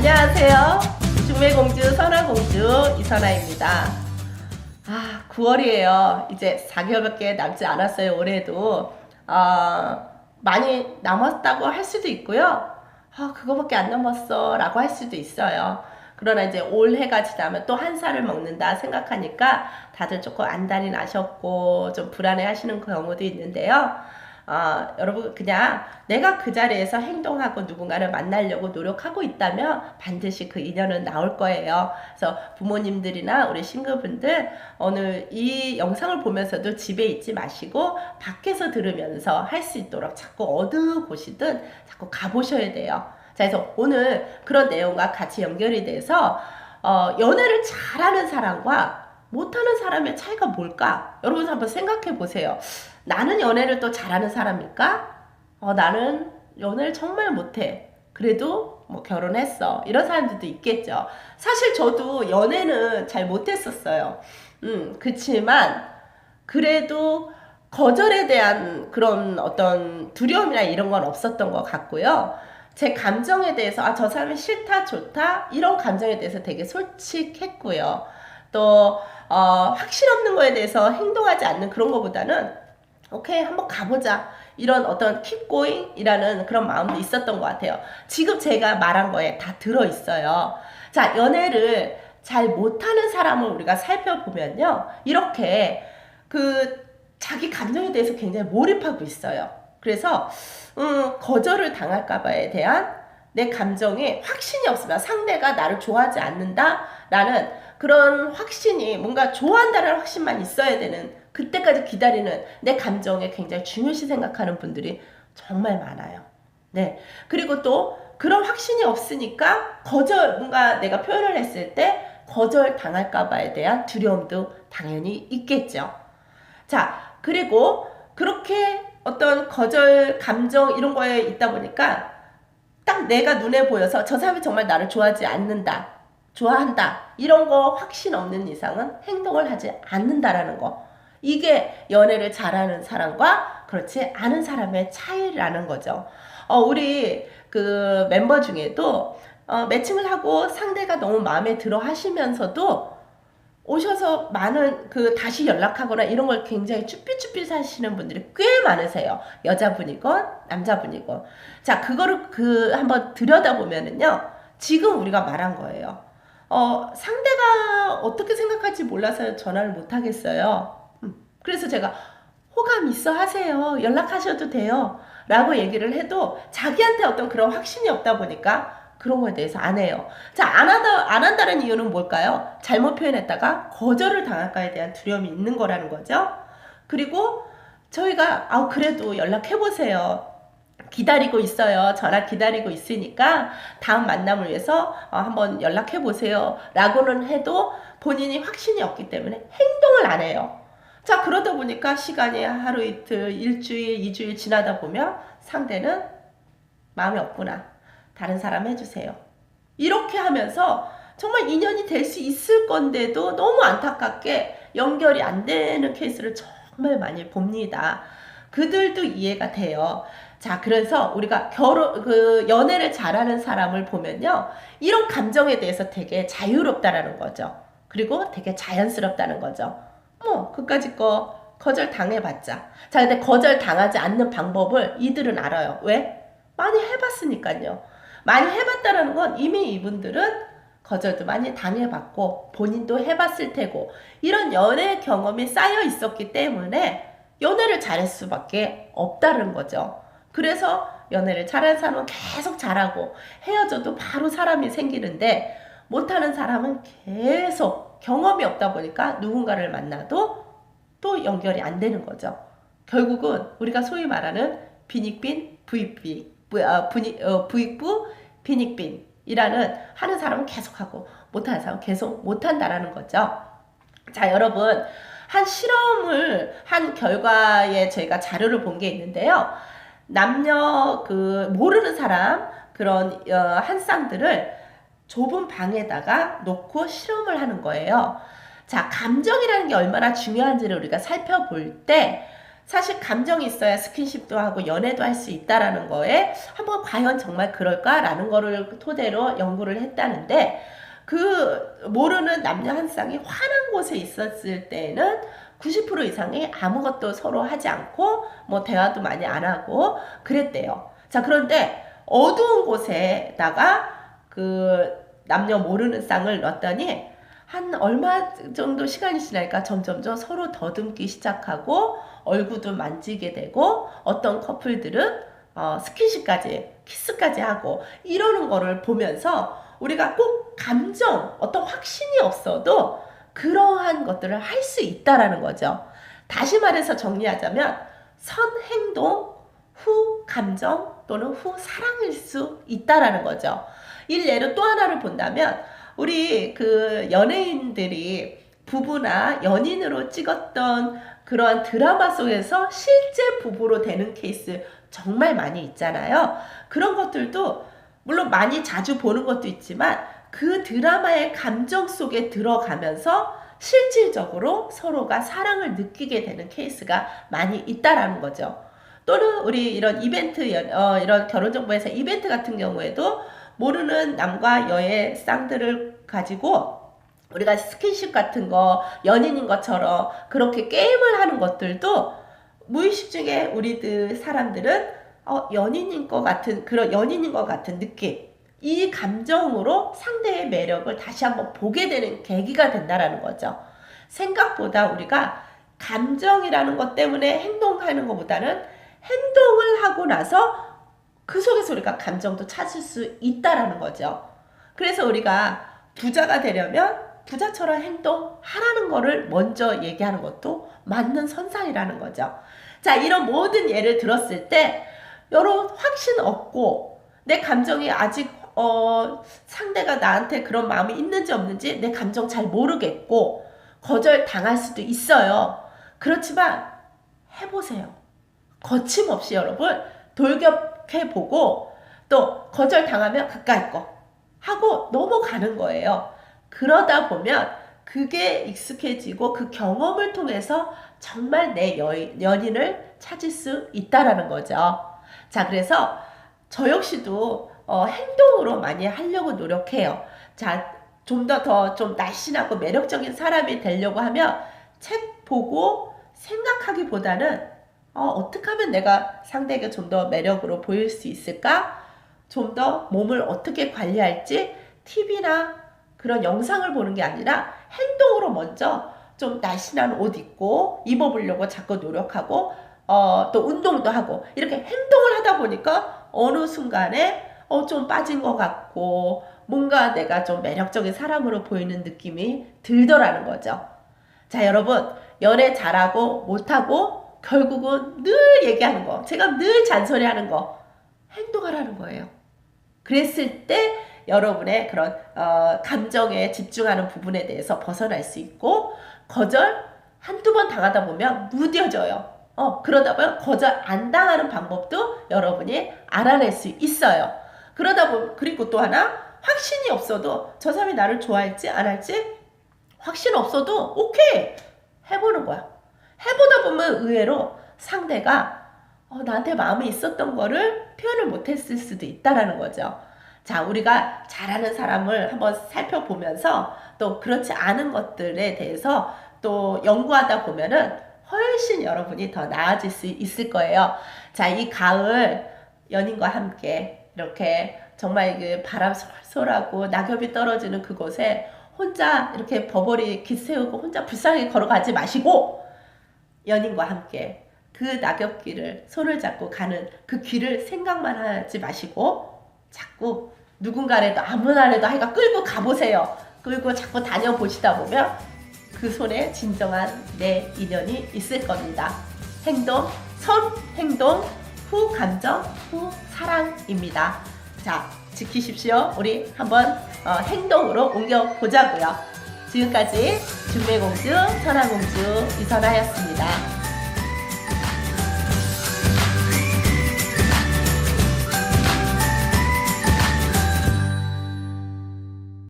안녕하세요. 중매공주 선화공주 이선화입니다. 9월이에요. 이제 4개월밖에 남지 않았어요. 올해도 많이 남았다고 할 수도 있고요. 그거밖에 안 남았어 라고 할 수도 있어요. 그러나 이제 올해가 지나면 또 한 살을 먹는다 생각하니까 다들 조금 안달이 나셨고 좀 불안해 하시는 경우도 있는데요. 여러분 그냥 내가 그 자리에서 행동하고 누군가를 만나려고 노력하고 있다면 반드시 그 인연은 나올 거예요. 그래서 부모님들이나 우리 싱글분들 오늘 이 영상을 보면서도 집에 있지 마시고 밖에서 들으면서 할 수 있도록 자꾸 어느 곳이든 자꾸 가보셔야 돼요. 자, 그래서 오늘 그런 내용과 같이 연결이 돼서 연애를 잘하는 사람과 못하는 사람의 차이가 뭘까? 여러분 한번 생각해 보세요. 나는 연애를 또 잘하는 사람일까? 나는 연애를 정말 못해. 그래도 뭐 결혼했어. 이런 사람들도 있겠죠. 사실 저도 연애는 잘 못했었어요. 그치만 그래도 거절에 대한 그런 어떤 두려움이나 이런 건 없었던 것 같고요. 제 감정에 대해서 저 사람이 싫다 좋다 이런 감정에 대해서 되게 솔직했고요. 또 확신 없는 거에 대해서 행동하지 않는 그런 거보다는 오케이 한번 가보자 이런 어떤 keep going 이라는 그런 마음도 있었던 것 같아요. 지금 제가 말한 거에 다 들어있어요. 자, 연애를 잘 못하는 사람을 우리가 살펴보면요, 이렇게 자기 감정에 대해서 굉장히 몰입하고 있어요. 그래서 거절을 당할까봐에 대한 내 감정에 확신이 없으면 상대가 나를 좋아하지 않는다 라는 그런 확신이, 뭔가 좋아한다는 확신만 있어야 되는, 그때까지 기다리는 내 감정에 굉장히 중요시 생각하는 분들이 정말 많아요. 네. 그리고 또 그런 확신이 없으니까 뭔가 내가 표현을 했을 때 거절 당할까봐에 대한 두려움도 당연히 있겠죠. 자, 그리고 그렇게 어떤 거절 감정 이런 거에 있다 보니까 딱 내가 눈에 보여서 저 사람이 정말 나를 좋아하지 않는다, 좋아한다 이런 거 확신 없는 이상은 행동을 하지 않는다라는 거. 이게 연애를 잘하는 사람과 그렇지 않은 사람의 차이라는 거죠. 우리 그 멤버 중에도 매칭을 하고 상대가 너무 마음에 들어 하시면서도 오셔서 많은 다시 연락하거나 이런 걸 굉장히 쭈삣쭈삣 하시는 분들이 꽤 많으세요. 여자분이건 남자분이건. 자, 그거를 한번 들여다보면은요, 지금 우리가 말한 거예요. 상대가 어떻게 생각할지 몰라서 전화를 못 하겠어요. 그래서 제가 호감 있어 하세요. 연락하셔도 돼요. 라고 얘기를 해도 자기한테 어떤 그런 확신이 없다 보니까 그런 거에 대해서 안 해요. 자, 안 한다는 이유는 뭘까요? 잘못 표현했다가 거절을 당할까에 대한 두려움이 있는 거라는 거죠. 그리고 저희가 그래도 연락해보세요. 기다리고 있어요. 전화 기다리고 있으니까 다음 만남을 위해서 한번 연락해보세요. 라고는 해도 본인이 확신이 없기 때문에 행동을 안 해요. 자, 그러다 보니까 시간이 하루 이틀, 일주일, 2주일 지나다 보면 상대는 마음이 없구나. 다른 사람 해주세요. 이렇게 하면서 정말 인연이 될 수 있을 건데도 너무 안타깝게 연결이 안 되는 케이스를 정말 많이 봅니다. 그들도 이해가 돼요. 자, 그래서 우리가 연애를 잘하는 사람을 보면요, 이런 감정에 대해서 되게 자유롭다라는 거죠. 그리고 되게 자연스럽다는 거죠. 그까짓 거 거절 당해봤자. 자, 근데 거절 당하지 않는 방법을 이들은 알아요. 왜? 많이 해봤으니까요. 많이 해봤다라는 건 이미 이분들은 거절도 많이 당해봤고 본인도 해봤을 테고 이런 연애 경험이 쌓여 있었기 때문에 연애를 잘할 수밖에 없다는 거죠. 그래서 연애를 잘하는 사람은 계속 잘하고 헤어져도 바로 사람이 생기는데, 못하는 사람은 계속 경험이 없다 보니까 누군가를 만나도 또 연결이 안 되는 거죠. 결국은 우리가 소위 말하는 빈익빈 부익부 빈익빈이라는, 하는 사람은 계속하고 못하는 사람은 계속 못한다라는 거죠. 자, 여러분, 한 결과에 저희가 자료를 본 게 있는데요. 남녀 모르는 사람 그런 한 쌍들을 좁은 방에다가 놓고 실험을 하는 거예요. 자, 감정이라는 게 얼마나 중요한지를 우리가 살펴볼 때 사실 감정이 있어야 스킨십도 하고 연애도 할 수 있다라는 거에 한번 과연 정말 그럴까라는 거를 토대로 연구를 했다는데, 그 모르는 남녀 한 쌍이 환한 곳에 있었을 때는 90% 이상이 아무것도 서로 하지 않고 뭐 대화도 많이 안 하고 그랬대요. 자, 그런데 어두운 곳에다가 그 남녀 모르는 쌍을 넣었더니 한 얼마 정도 시간이 지나니까 점점점 서로 더듬기 시작하고 얼굴도 만지게 되고, 어떤 커플들은 스킨십까지 키스까지 하고 이러는 거를 보면서 우리가 꼭 감정, 어떤 확신이 없어도 그러한 것들을 할 수 있다라는 거죠. 다시 말해서 정리하자면 선 행동, 후 감정 또는 후 사랑일 수 있다라는 거죠. 일례로 또 하나를 본다면, 우리 그 연예인들이 부부나 연인으로 찍었던 그러한 드라마 속에서 실제 부부로 되는 케이스 정말 많이 있잖아요. 그런 것들도 물론 많이 자주 보는 것도 있지만 그 드라마의 감정 속에 들어가면서 실질적으로 서로가 사랑을 느끼게 되는 케이스가 많이 있다라는 거죠. 또는 우리 이런 이벤트, 이런 결혼정보회사 이벤트 같은 경우에도 모르는 남과 여의 쌍들을 가지고 우리가 스킨십 같은 거 연인인 것처럼 그렇게 게임을 하는 것들도 무의식 중에 우리들 사람들은 연인인 것 같은, 그런 연인인 것 같은 느낌, 이 감정으로 상대의 매력을 다시 한번 보게 되는 계기가 된다라는 거죠. 생각보다 우리가 감정이라는 것 때문에 행동하는 것보다는 행동을 하고 나서 그 속에서 우리가 감정도 찾을 수 있다라는 거죠. 그래서 우리가 부자가 되려면 부자처럼 행동하라는 거를 먼저 얘기하는 것도 맞는 선상이라는 거죠. 자, 이런 모든 예를 들었을 때 여러분 확신 없고 내 감정이 아직 상대가 나한테 그런 마음이 있는지 없는지 내 감정 잘 모르겠고 거절 당할 수도 있어요. 그렇지만 해보세요. 거침없이 여러분 돌격해보고 또 거절 당하면 가까이 거 하고 넘어가는 거예요. 그러다 보면 그게 익숙해지고 그 경험을 통해서 정말 내 연인을 찾을 수 있다라는 거죠. 자, 그래서 저 역시도 행동으로 많이 하려고 노력해요. 자, 좀 더 좀 날씬하고 매력적인 사람이 되려고 하면 책 보고 생각하기보다는 어떻게 하면 내가 상대에게 좀 더 매력으로 보일 수 있을까? 좀 더 몸을 어떻게 관리할지 TV나 그런 영상을 보는 게 아니라 행동으로 먼저 좀 날씬한 옷 입고 입어보려고 자꾸 노력하고 또 운동도 하고 이렇게 행동을 하다 보니까 어느 순간에 좀 빠진 것 같고 뭔가 내가 좀 매력적인 사람으로 보이는 느낌이 들더라는 거죠. 자, 여러분, 연애 잘하고 못하고 결국은 늘 얘기하는 거, 제가 늘 잔소리하는 거, 행동하라는 거예요. 그랬을 때 여러분의 그런 감정에 집중하는 부분에 대해서 벗어날 수 있고, 거절 한두 번 당하다 보면 무뎌져요. 그러다 보면 거절 안 당하는 방법도 여러분이 알아낼 수 있어요. 그러다 보면, 그리고 또 하나, 확신이 없어도 저 사람이 나를 좋아할지 안 할지 확신 없어도 오케이 해보는 거야. 해보다 보면 의외로 상대가 나한테 마음이 있었던 거를 표현을 못했을 수도 있다라는 거죠. 자, 우리가 잘하는 사람을 한번 살펴보면서 또 그렇지 않은 것들에 대해서 또 연구하다 보면은 훨씬 여러분이 더 나아질 수 있을 거예요. 자, 이 가을 연인과 함께 이렇게 정말 그 바람 솔솔하고 낙엽이 떨어지는 그곳에 혼자 이렇게 버버리 기세우고 혼자 불쌍하게 걸어가지 마시고 연인과 함께 그 낙엽길을 손을 잡고 가는 그 길을 생각만 하지 마시고 자꾸 누군가라도 아무나라도 하여간 끌고 가보세요. 끌고 자꾸 다녀보시다 보면 그 손에 진정한 내 인연이 있을 겁니다. 행동, 선 행동, 후 감정, 후 사랑입니다. 자, 지키십시오. 우리 한번 행동으로 옮겨보자고요. 지금까지 준매공주, 천하공주 이선아였습니다.